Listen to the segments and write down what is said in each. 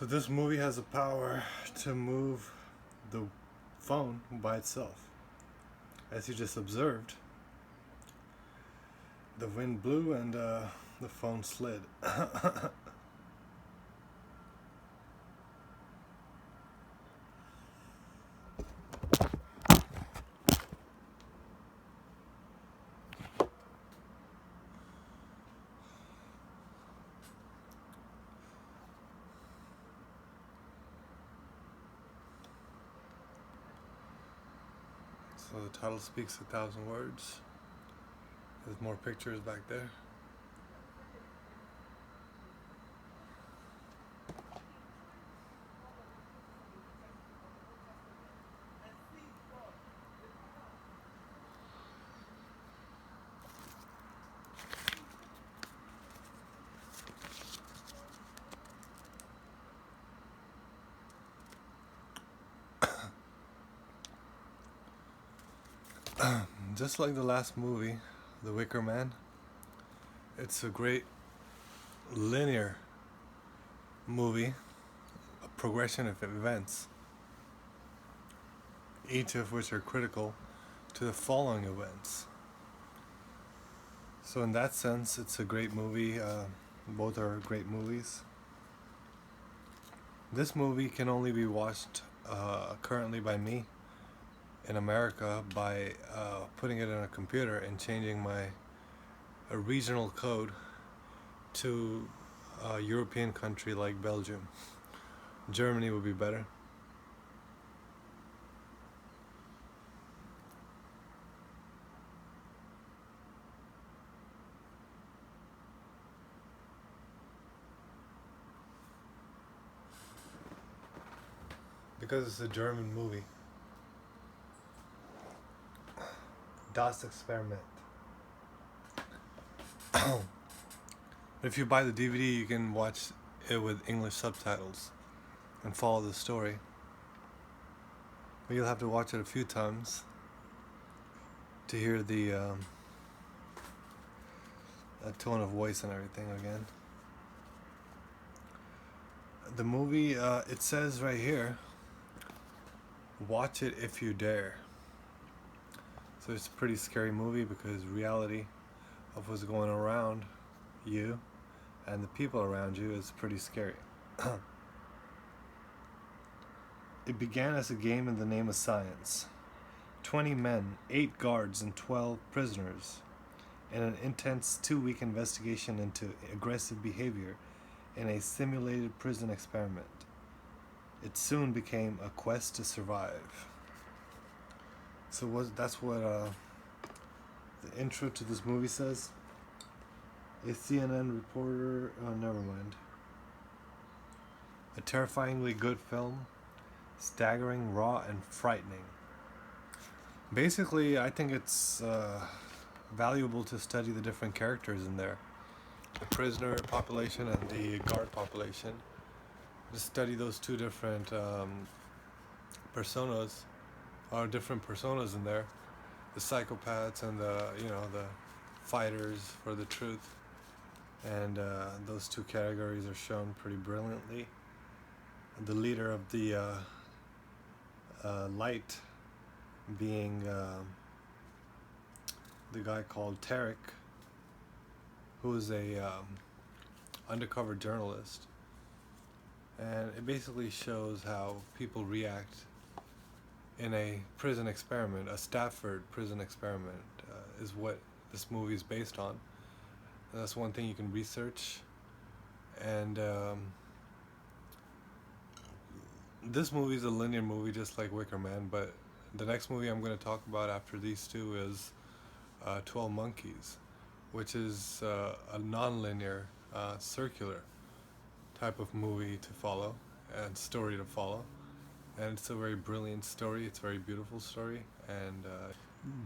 So this movie has the power to move the phone by itself. As you just observed, the wind blew and the phone slid. So the title speaks 1,000 words. There's more pictures back there. Just like the last movie, The Wicker Man, it's a great linear movie, a progression of events, each of which are critical to the following events. So in that sense, it's a great movie. Both are great movies. This movie can only be watched currently by me in America by putting it in a computer and changing my regional code to a European country like Belgium. Germany would be better. Because it's a German movie. Das Experiment. If you buy the DVD, you can watch it with English subtitles and follow the story. But you'll have to watch it a few times to hear the tone of voice and everything again. The movie, it says right here, watch it if you dare. So it's a pretty scary movie because reality of what's going around you and the people around you is pretty scary. It began as a game in the name of science. 20 men, 8 guards, and 12 prisoners in an intense 2-week investigation into aggressive behavior in a simulated prison experiment. It soon became a quest to survive. So that's what the intro to this movie says. A CNN reporter, never mind. A terrifyingly good film, staggering, raw, and frightening. Basically, I think it's valuable to study the different characters in there. The prisoner population and the guard population. Just study those two different personas, or different personas in there. The psychopaths and the fighters for the truth. And those two categories are shown pretty brilliantly. The leader of the light being the guy called Tarek, who is a undercover journalist. And it basically shows how people react in a prison experiment. A Stafford prison experiment is what this movie is based on. And that's one thing you can research. And this movie is a linear movie just like Wicker Man, but the next movie I'm going to talk about after these two is 12 MonKeYs, which is a non-linear, circular type of movie to follow and story to follow. And it's a very brilliant story. It's a very beautiful story. And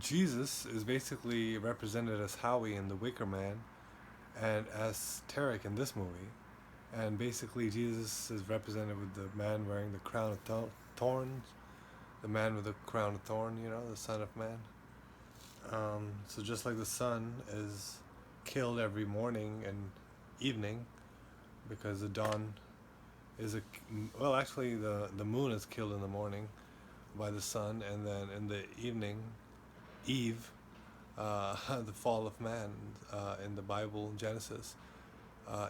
Jesus is basically represented as Howie in The Wicker Man and as Tarek in this movie. And basically Jesus is represented with the man wearing the crown of thorns, the man with the crown of thorn, the Son of Man. So just like the sun is killed every morning and evening because the dawn is a well, actually, the moon is killed in the morning by the sun, and then in the evening, Eve, the fall of man in the Bible, Genesis.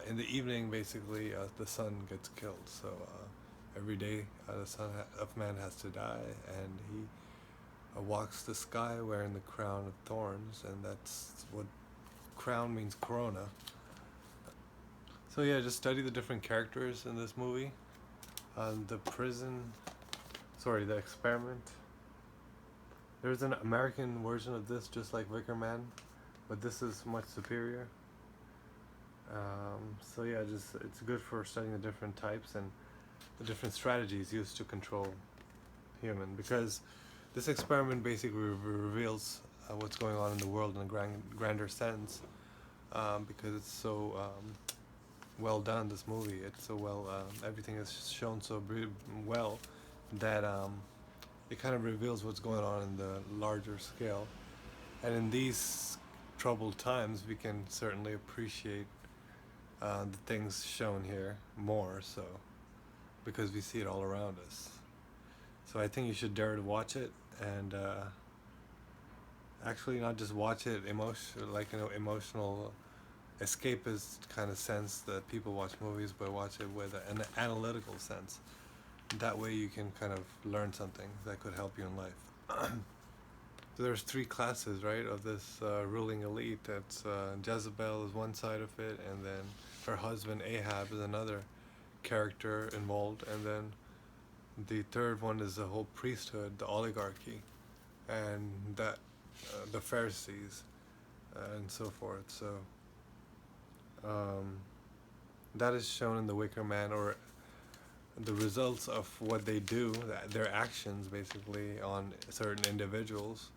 In the evening, basically, the sun gets killed. So every day, the son of man has to die, and he walks the sky wearing the crown of thorns, and that's what crown means, corona. So yeah, just study the different characters in this movie. The prison, sorry, the experiment. There's an American version of this, just like Wicker Man, but this is much superior. So yeah, just it's good for studying the different types and the different strategies used to control human, because this experiment basically reveals what's going on in the world in a grander sense, because it's so well done, this movie. It's so well, everything is shown so well that it kind of reveals what's going on in the larger scale. And in these troubled times, we can certainly appreciate the things shown here more so, because we see it all around us. So I think you should dare to watch it, and actually not just watch it emotional escapist kind of sense that people watch movies, but watch it with an analytical sense. That way you can kind of learn something that could help you in life. So there's three classes, right, of this ruling elite. That's Jezebel is one side of it, and then her husband Ahab is another character involved, and then the third one is the whole priesthood, the oligarchy, and that the Pharisees, and so forth. So that is shown in the Wicker Man, or the results of what they do, their actions basically on certain individuals,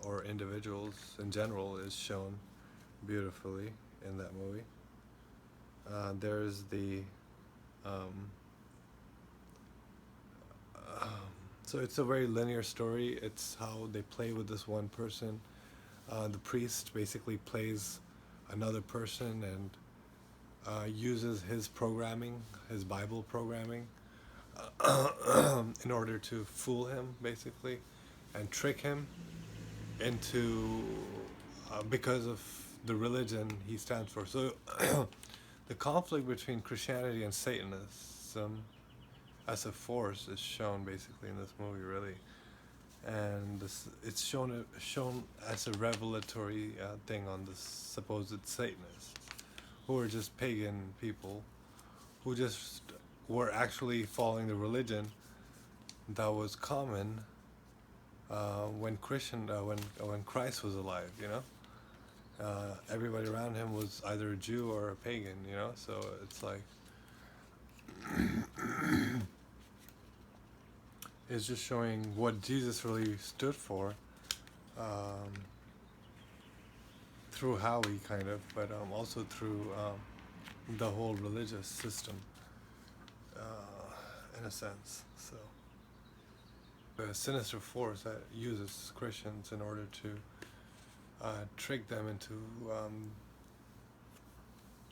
or individuals in general, is shown beautifully in that movie. There's the so it's a very linear story. It's how they play with this one person. The priest basically plays another person and uses his programming, his Bible programming, in order to fool him, basically, and trick him into, because of the religion he stands for. So the conflict between Christianity and Satanism as a force is shown basically in this movie, really, and it's shown as a revelatory thing on the supposed Satanists, who are just pagan people who just were actually following the religion that was common when Christ was alive. Everybody around him was either a Jew or a pagan. So it's like it's just showing what Jesus really stood for, through Howie, kind of, but also through the whole religious system, in a sense. So a sinister force that uses Christians in order to trick them into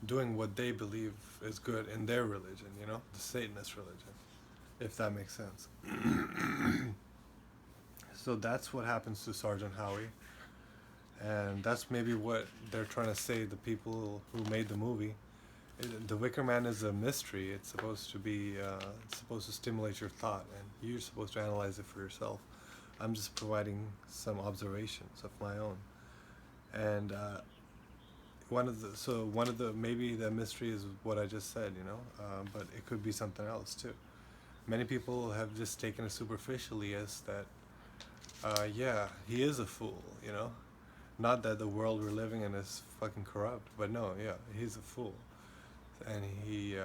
doing what they believe is good in their religion, the Satanist religion, if that makes sense. So that's what happens to Sergeant Howie, and that's maybe what they're trying to say, the people who made the movie. The Wicker Man is a mystery. It's supposed to be, it's supposed to stimulate your thought, and you're supposed to analyze it for yourself. I'm just providing some observations of my own. And one of the maybe the mystery is what I just said, but it could be something else too. Many people have just taken it superficially as that, yeah, he is a fool, not that the world we're living in is fucking corrupt, but no, yeah, he's a fool, and he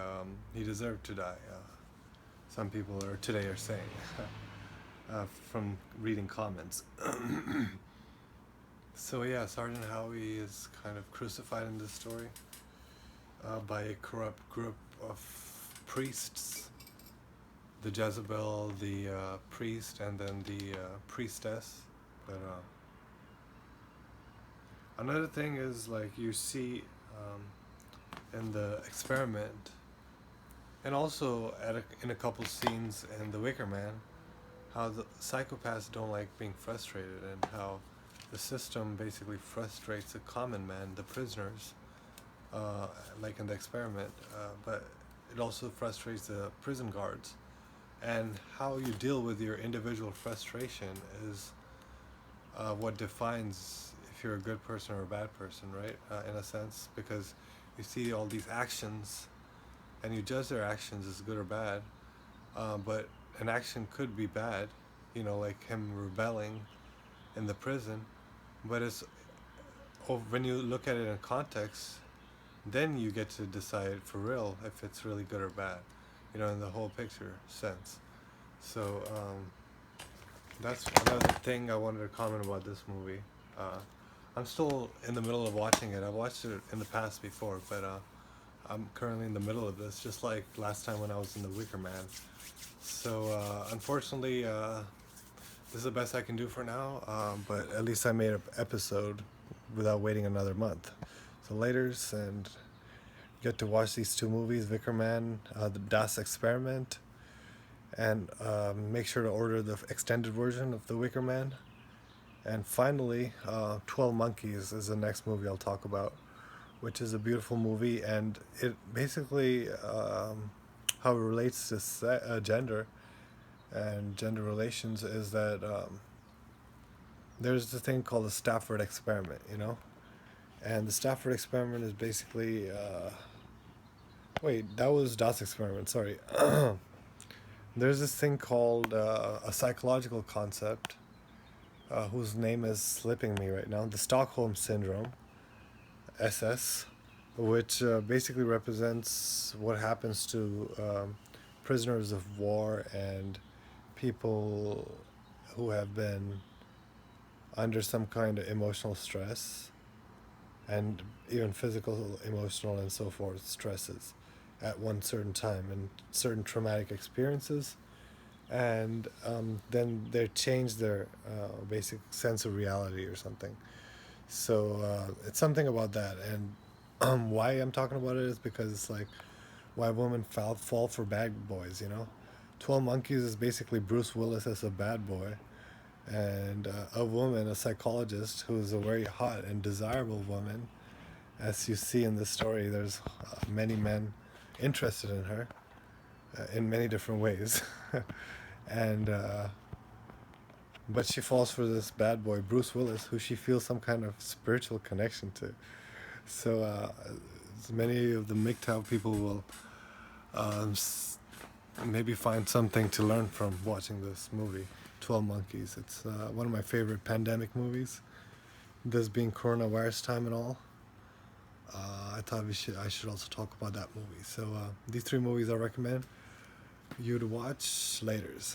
deserved to die. Some people today are saying, from reading comments. So yeah, Sergeant Howie is kind of crucified in this story by a corrupt group of priests. The Jezebel, the priest, and then the priestess. But another thing is, like, you see in the experiment, And also in a couple scenes in The Wicker Man, how the psychopaths don't like being frustrated, and how the system basically frustrates the common man, the prisoners, like in the experiment, but it also frustrates the prison guards. And how you deal with your individual frustration is what defines if you're a good person or a bad person, right? In a sense, because you see all these actions and you judge their actions as good or bad, but an action could be bad, like him rebelling in the prison, but when you look at it in context, then you get to decide for real if it's really good or bad, in the whole picture sense. So that's another thing I wanted to comment about this movie. I'm still in the middle of watching it. I've watched it in the past before, but I'm currently in the middle of this, just like last time when I was in The Wicker Man. So unfortunately, this is the best I can do for now, but at least I made an episode without waiting another month. So laters, and get to watch these two movies, Wicker Man, the Das Experiment, and make sure to order the extended version of The Wicker Man. And finally, 12 Monkeys is the next movie I'll talk about, which is a beautiful movie, and it basically how it relates to gender and gender relations is that there's this thing called the Stafford experiment, and the Stafford experiment is basically wait, that was Das experiment, sorry. There's this thing called a psychological concept whose name is slipping me right now, the Stockholm Syndrome, SS, which basically represents what happens to prisoners of war and people who have been under some kind of emotional stress, and even physical, emotional, and so forth stresses at one certain time and certain traumatic experiences, and then they change their basic sense of reality or something. So it's something about that, and why I'm talking about it is because it's like why women fall for bad boys. 12 Monkeys is basically Bruce Willis as a bad boy, and a woman, a psychologist, who is a very hot and desirable woman. As you see in this story, there's many men interested in her in many different ways. And but she falls for this bad boy, Bruce Willis, who she feels some kind of spiritual connection to. So many of the MGTOW people will maybe find something to learn from watching this movie, 12 Monkeys. It's one of my favorite pandemic movies. This being coronavirus time and all, I thought I should also talk about that movie. So these three movies I recommend you to watch. Laters.